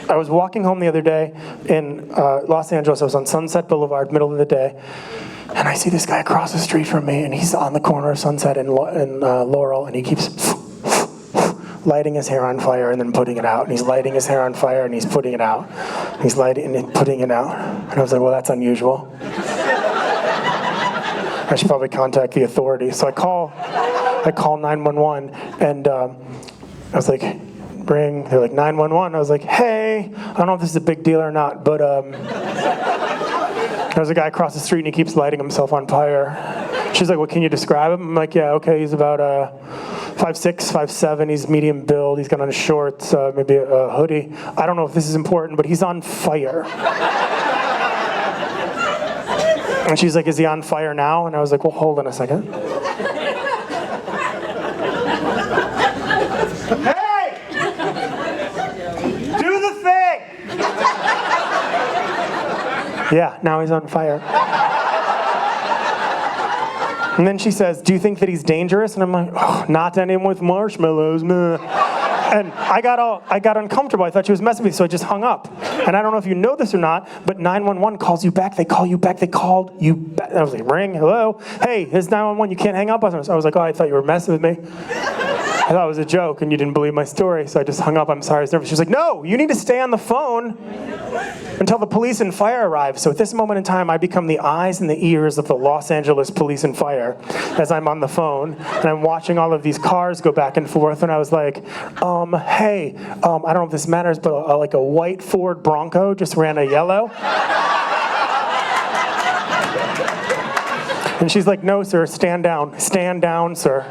I was walking home the other day in Los Angeles. I was on Sunset Boulevard, middle of the day, and I see this guy across the street from me, and he's on the corner of Sunset and Laurel, and he keeps lighting his hair on fire and then putting it out. And he's lighting his hair on fire and he's putting it out. He's lighting and putting it out. And I was like, well, that's unusual. I should probably contact the authorities. So I call 911, and I was like, ring. They're like, 911. I was like, hey, I don't know if this is a big deal or not, but there's a guy across the street and he keeps lighting himself on fire. She's like, well, can you describe him? I'm like, yeah, okay, he's about 5'6", 5'7", he's medium build, he's got on his shorts, maybe a hoodie. I don't know if this is important, but he's on fire. And she's like, is he on fire now? And I was like, well, hold on a second. Hey! Do the thing! Yeah, now he's on fire. And then she says, do you think that he's dangerous? And I'm like, oh, not to anyone with marshmallows, meh. And I got uncomfortable. I thought she was messing with me, so I just hung up. And I don't know if you know this or not, but 911 calls you back. They call you back. They called you back. I was like, ring, hello? Hey, it's 911. You can't hang up on us. I was like, oh, I thought you were messing with me. I thought it was a joke and you didn't believe my story, so I just hung up. I'm sorry, I was nervous. She was like, no, you need to stay on the phone until the police and fire arrive. So at this moment in time, I become the eyes and the ears of the Los Angeles police and fire as I'm on the phone, and I'm watching all of these cars go back and forth, and I was like, hey, I don't know if this matters, but like a white Ford Bronco just ran a yellow. And she's like, no, sir, stand down, sir.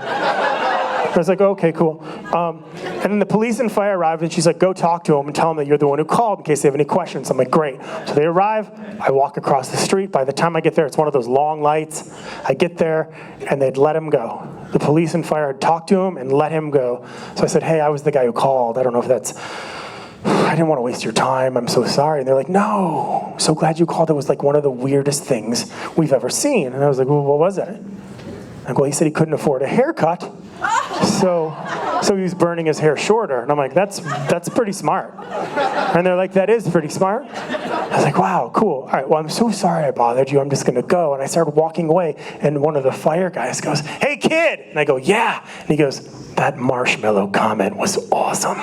I was like, okay, cool. And then the police and fire arrived, and she's like, go talk to him and tell him that you're the one who called in case they have any questions. I'm like, great. So they arrive. I walk across the street. By the time I get there, it's one of those long lights. I get there, and they'd let him go. The police and fire had talked to him and let him go. So I said, hey, I was the guy who called. I don't know if that's... I didn't want to waste your time. I'm so sorry. And they're like, no, so glad you called. It was like one of the weirdest things we've ever seen. And I was like, well, what was it? Like, well, he said he couldn't afford a haircut. So he was burning his hair shorter. And I'm like, that's pretty smart. And they're like, that is pretty smart. I was like, wow, cool. All right, well, I'm so sorry I bothered you. I'm just going to go. And I started walking away, and one of the fire guys goes, hey, kid. And I go, yeah. And he goes, that marshmallow comment was awesome.